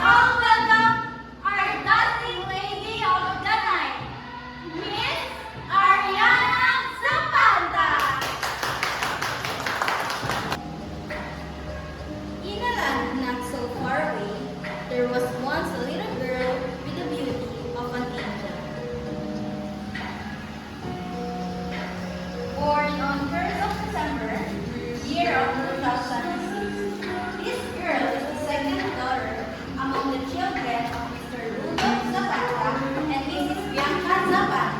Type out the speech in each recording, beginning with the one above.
all welcome our dazzling lady of the night, Miss Ariana Zapata. In a land not so far away, there was once a little girl with the beauty of an angel. Born on 3rd of December, year of 2006, this girl is the second daughter among the children of Mr. Rudolph Zapata and Mrs. Bianca Zapata.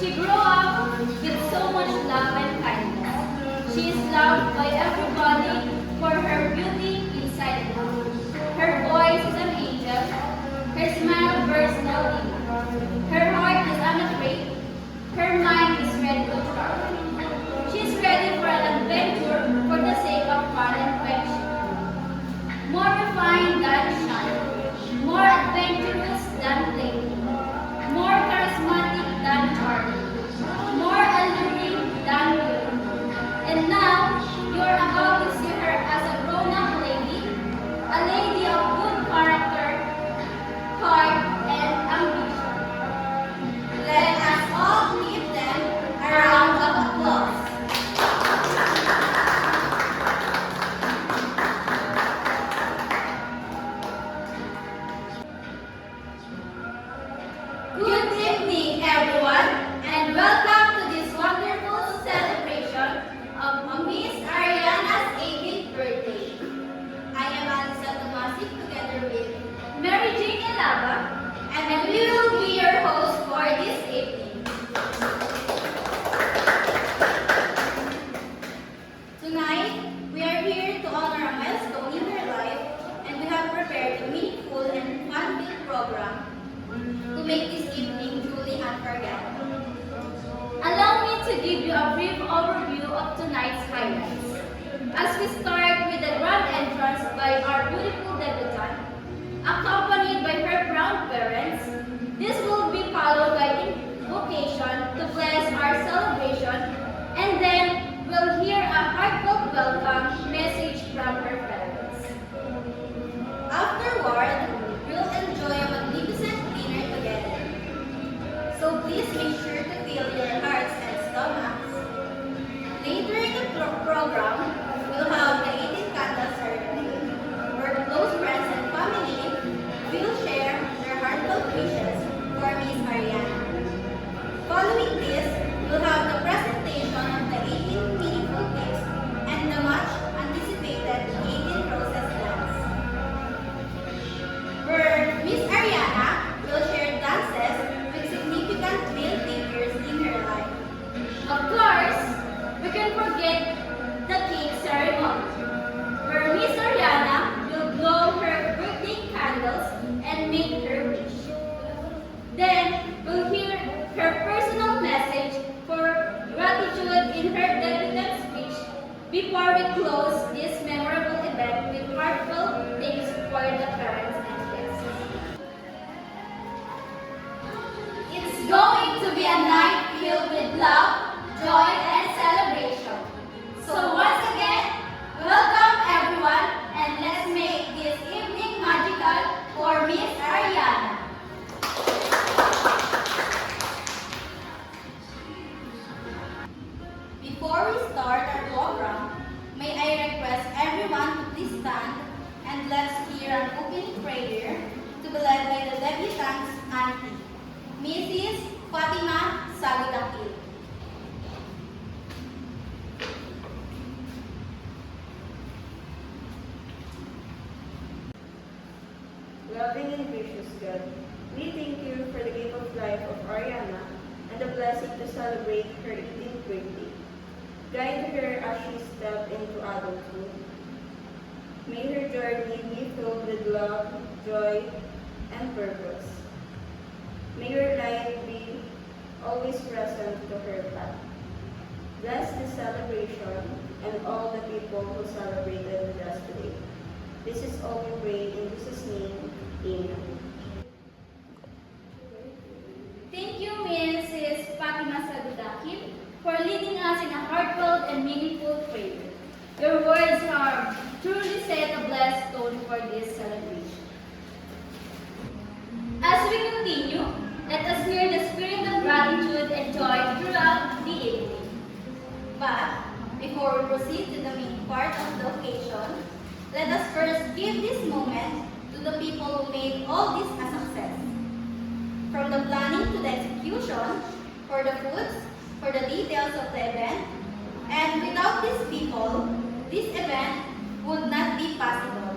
She grew up with so much love and kindness. She is loved by everybody for her beauty inside and out. Her voice is an angel. Her smile bursts no limit. Her heart is unafraid. Her mind is ready to travel. She is ready for an adventure for the sake of fun and friendship. More refined than shy, more adventurous than playful, more charismatic than charming, more alluring than beautiful. And now, you are about to see her as a grown-up lady, a lady of good character, heart, and ambition. Let us all give them a round of applause. Good evening, everyone, and welcome to this wonderful celebration of Miss Ariana's 18th birthday. I am Alisa Tomasic together with Mary Jane Elaba, and we will be your host for this evening. Tonight, we are here to honor a milestone in her life, and we have prepared a meaningful and fun-filled program to make this evening truly unforgettable. Allow me to give you a brief overview of tonight's highlights. As we start with the grand entrance by our beautiful debutante, accompanied by her proud parents, this will be followed by invocation to bless our celebration, and then we'll hear a heartfelt welcome message from her parents. Afterward, we'll enjoy a magnificent dinner together. So please make sure to fill your hearts and stomachs. Later in the program, we'll have the 18 candle ceremony, where close friends and family will share their heartfelt wishes for Miss Ariana. Following this, we'll have the presentation of the 18 meaningful gifts and the much anticipated 18 roses dance, where Miss Ariana will share dances with significant male figures in her life. Of course, we can forget the cake ceremony, where Miss Ariana will blow her birthday candles and make her wish. Then, we'll hear her personal message for gratitude in her debutante speech before we close this memorable event with heartfelt thanks for the parents and guests. It's going to be a night filled with love, joy, and celebration. So once again, welcome everyone, and let's make this evening magical for Miss Ariana. Before we start our program, may I request everyone to please stand and let's hear an opening prayer to be led by the debutante's auntie, Mrs. Fatima Sagudakil. Loving and gracious God, we thank you for the gift of life of Ariana and the blessing to celebrate her 18th birthday. Guide her as she steps into adulthood. May her journey be filled with love, joy, and purpose. May your light be always present to her path. Bless this celebration and all the people who celebrated with us today. This is all we pray in Jesus' name. Amen. Thank you, Mrs. Fatima Sagudakil, for leading us in a heartfelt and meaningful prayer. Your words have truly set a blessed tone for this celebration. we continue, let us hear the spirit of gratitude and joy throughout the evening. But before we proceed to the main part of the occasion, let us first give this moment to the people who made all this a success. From the planning to the execution, for the foods, for the details of the event, and without these people, this event would not be possible.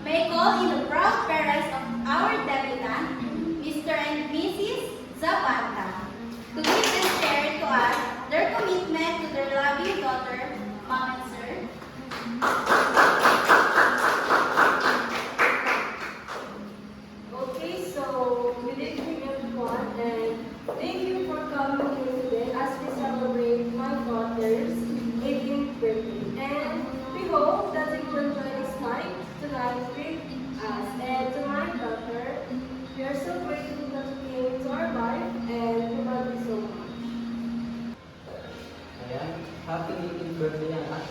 May I call in the proud parents of our debutant, Mr. and Mrs. Zapata, to give and share to us their commitment to their loving daughter, Mom and Sir. Okay, so good evening everyone, and thank you for coming here today as we celebrate my daughter's 18th birthday. And we hope that you will enjoy this night tonight with us. And to my daughter, we are so grateful that you came into our life, and we love you so much. Ayan, happy 18th birthday anak.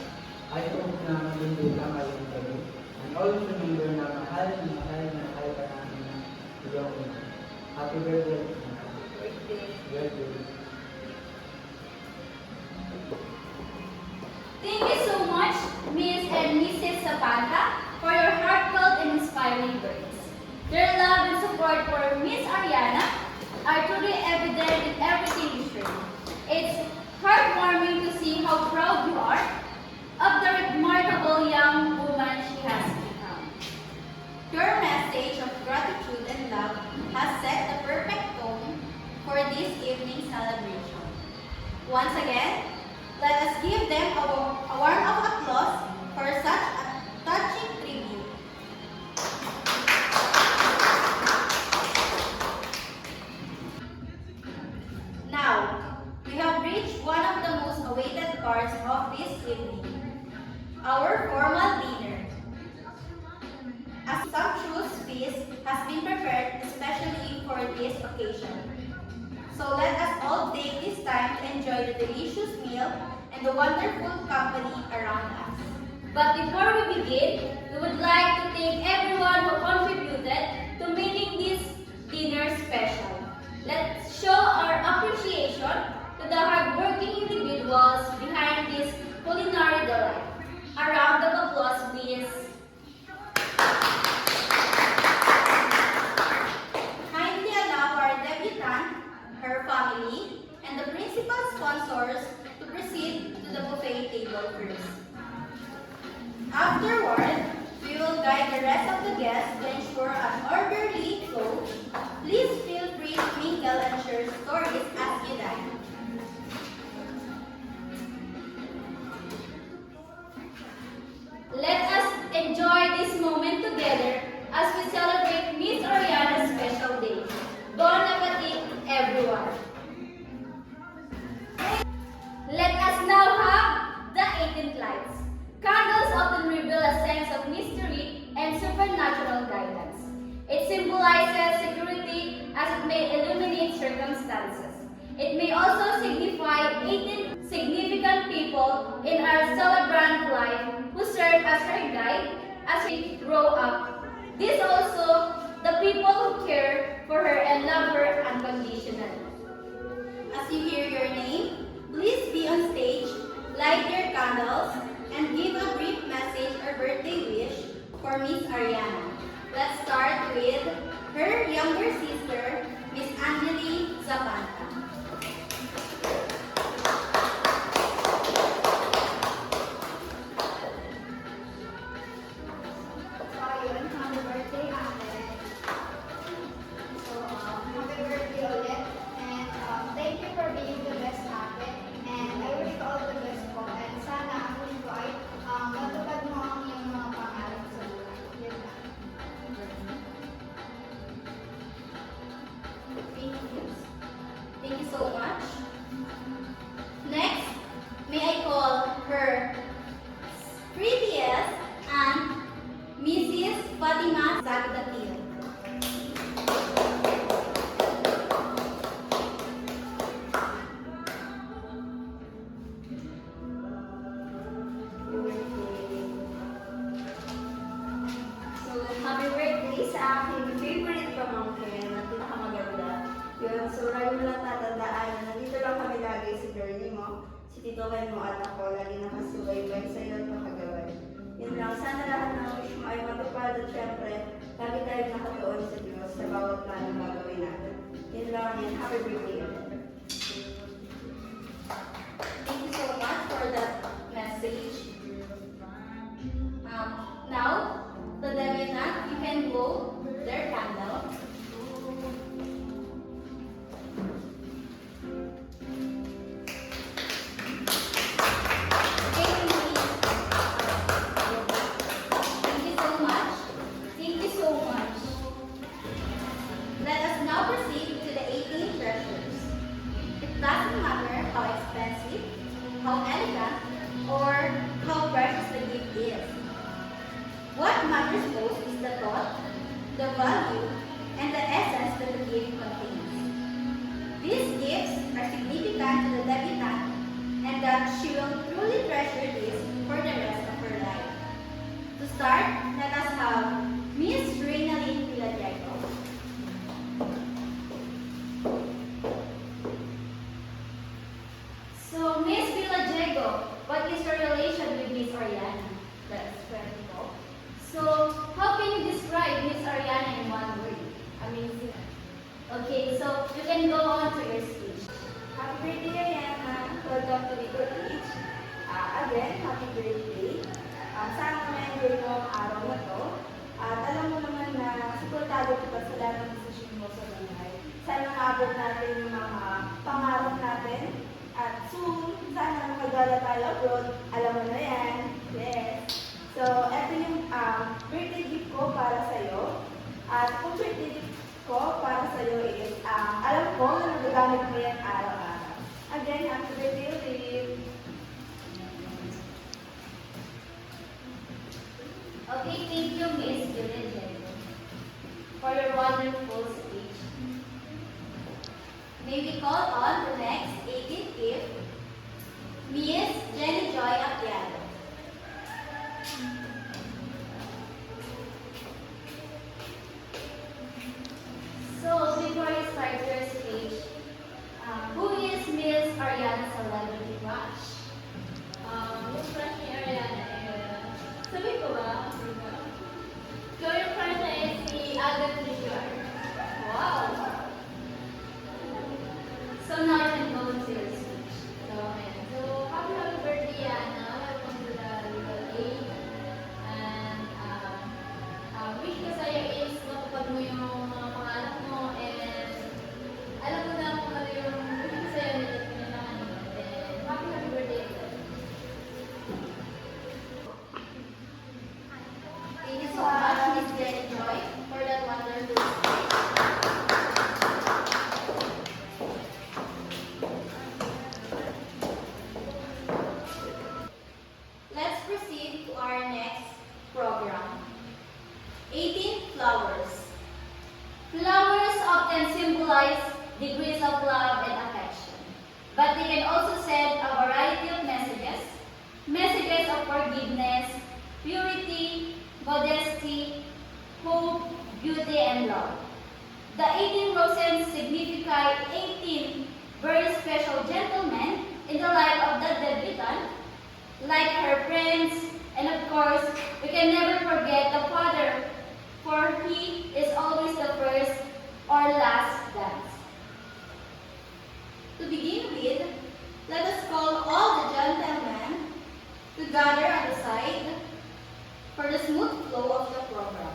I hope na maging ka ngayong gabi. And always remember na mahal ka namin na iyong ina. Happy birthday. Birthday. Thank you so much, Miss and Mrs. Zapata, for your heartfelt and inspiring words. Your love and support for Miss Ariana are truly evident in everything you share. It's heartwarming to see how proud you are of the remarkable young woman she has become. Your message of gratitude and love has set the perfect tone for this evening's celebration. Once again, let us give them a warm of applause for such a touching tribute. Now, we have reached one of the most awaited parts of this evening, our formal dinner. A sumptuous feast has been prepared especially for this occasion. So let us all take this time to enjoy the delicious meal and the wonderful company around us. But before we begin, we would like to thank everyone who contributed to making this dinner special. Let's show our appreciation to the hardworking individuals behind this culinary delight. A round of applause, please. Kindly allow our debutante, her family, and the principal sponsors to proceed to the buffet table first. Afterward, we will guide the rest of the guests to ensure an orderly flow. Please feel free to mingle and share stories as you dine. Let us enjoy this moment together as we celebrate Miss Oriana's special day. Bon appetit, everyone. Let us now have the 18th lights. Candles often reveal a sense of mystery and supernatural guidance. It symbolizes security as it may illuminate circumstances. It may also signify 18 significant people in our celebrant life who serve as her guide as we grow up. These also the people who care for her and love her unconditionally. As you hear your name, please be on stage, light your candles, and give a brief message or birthday wish for Miss Ariana. Let's start with her younger sister, Miss Angeli Zapata. So, ayun, happy birthday, ate. So, happy birthday ulit. And thank you for being the best ate. And I wish you all the best po. And sana ang wish ko ay matupad mo ang iyong mga pangarap sa buhay. Yun lang. Thank you. Thank you so much. Next, may I call her prettiest aunt, Mrs. Fatima Zagdatil. So, happy birthday sa aking favorite pamangkin na good. So, lagi mo lang tatandaan na nandito lang kami lagi si Bernie mo, si Tito Ken mo at ako, lagi nakasubaybay sa iyo at makagawad. Yun lang, sana lahat ng wish mo ay matupad at syempre, lagi tayo nakatuon sa Diyos sa bawat plano gagawin natin. Yun lang, and happy birthday ulit. Thank you so much for that message. Now, the debutant, you can blow their candle. Thank you so much. Thank you so much. Let us now proceed to the 18 treasures. It doesn't matter how expensive, how elegant, or how precious the gift is. What matters most is the thought, the value, and the essence that the gift contains. These gifts are significant to the debutant and that she will truly treasure this for the rest of her life. To start, let us have Miss Reynalyn Villadiego. So, Miss Villadiego, what is your relation with Miss Ariana? That's very cool. So, how can you describe Miss Ariana in one word? Amazing. Okay, so you can go on to your speech. Happy birthday, Ayana! Welcome to Little Age. Again, happy birthday. Sana ma-enjoy mo ang araw na to. At alam mo naman na suportado kita sa lahat ng desisyon mo sa buhay. Sana maabot natin yung mga pangarap natin. At soon, sana makagala tayo abroad. Alam mo na yan. Yes. So, eto yung birthday gift ko para sa'yo. At kung birthday gift ko para sa'yo is, alam ko na nagagamit mo yan araw-araw. Again, happy birthday ulit. Okay, thank you, Miss Villadiego, for your wonderful speech. May we call on the next 18th gift, Miss Jenny Joy Apiado. So, before you start your speech, who is Miss Ariana Celebrity Crush? Yung crush ni Ariana sabi ko ba? So, yung crush na is si Agatha Rizal. Wow! So now you can go into your speech. So, ayan. So, happy birthday, Ana. Welcome to the Little Age. And, wish ko sa'yo is matupad mo yung mga pangarap mo and alam mo na kung ano yung wish ko sa'yo na pinanahan mo. And, happy birthday. Thank you so much, Miss Jenny Joy, for that wonderful speech. Let's proceed to our next program. 18 flowers. Flowers often symbolize degrees of love and affection, but they can also send a variety of messages. Messages of forgiveness, purity, modesty, hope, beauty, and love. The 18 roses signify 18 very special gentlemen in the life of the debutant, like her friends, and of course, we can never forget the father, for he is always the first or last dance. To begin with, let us call all the gentlemen to gather at the side for the smooth flow of the program.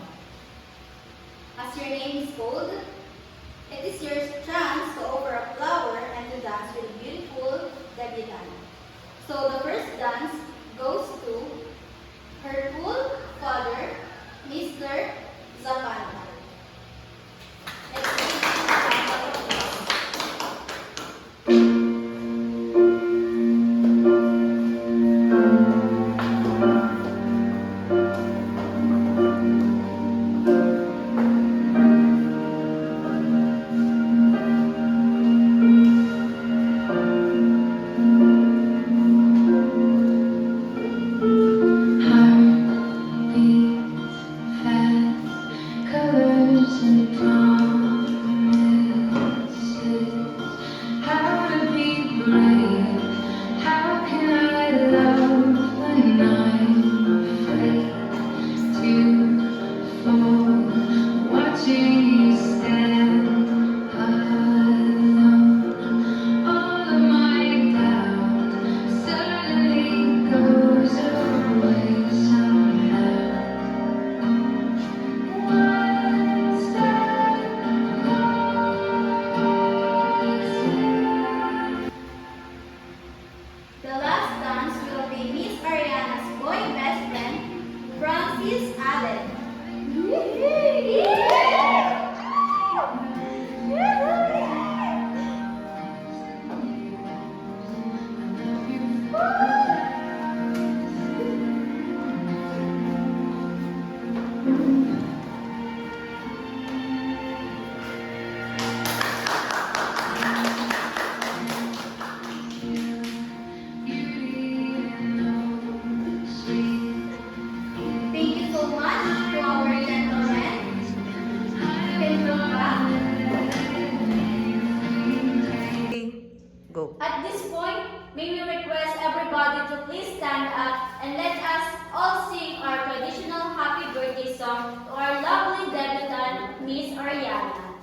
As your name is called, it is your chance to offer a flower and to dance with a beautiful debutant. So the first dance goes to her full father, Mr. Zapata. Let's give him a round of applause. Colors and promises. Miss Ariana.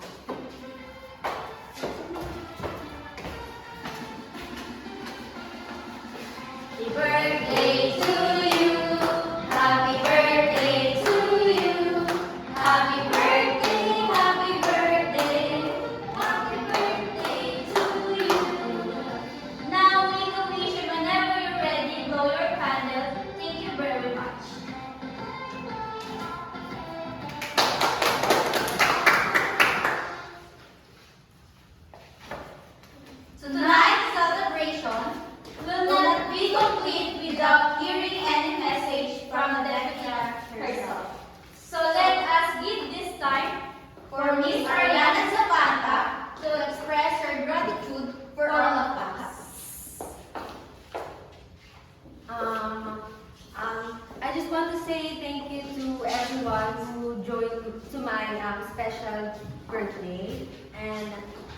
Happy birthday to you. Happy birthday to you. Happy birthday, happy birthday. Happy birthday to you. Now make a wish and whenever you're ready, blow your candle. Thank you very much. Tonight's celebration will not be complete without hearing any message from the deputy herself. So let us give this time For Miss Ariana Zapata to express her gratitude for all of us. I just want to say thank you to everyone who joined to my special birthday. And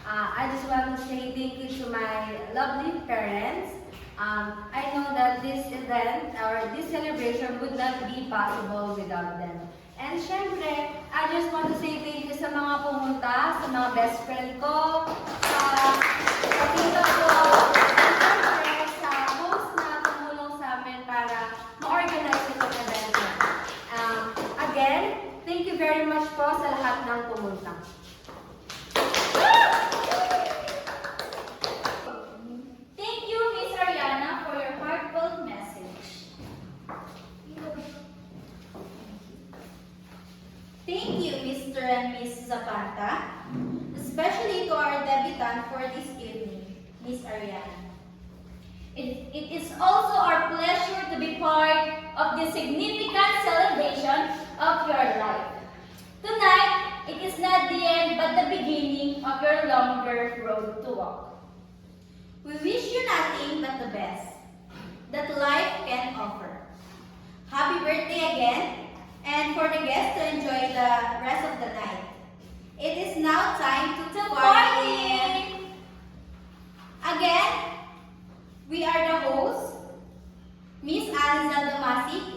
I just want to say thank you to my lovely parents. I know that this event or this celebration would not be possible without them. And syempre, I just want to say thank you sa mga pumunta, sa mga best friend ko, sa tita ko, and syempre sa host na tumulong sa amin para ma-organize itong event na. Again, thank you very much po sa lahat ng pumunta. Thank you, Miss Ariana, for your heartfelt message. Thank you, Mr. and Miss Zapata, especially to our debutant for this evening, Miss Ariana. It is also our pleasure to be part of this significant celebration of your life. Tonight, it is not the end but the beginning of your longer road to walk. We wish you nothing but the best that life can offer. Happy birthday again, and for the guests to enjoy the rest of the night. It is now time to party! Again, we are the hosts, Miss Aliza Damasi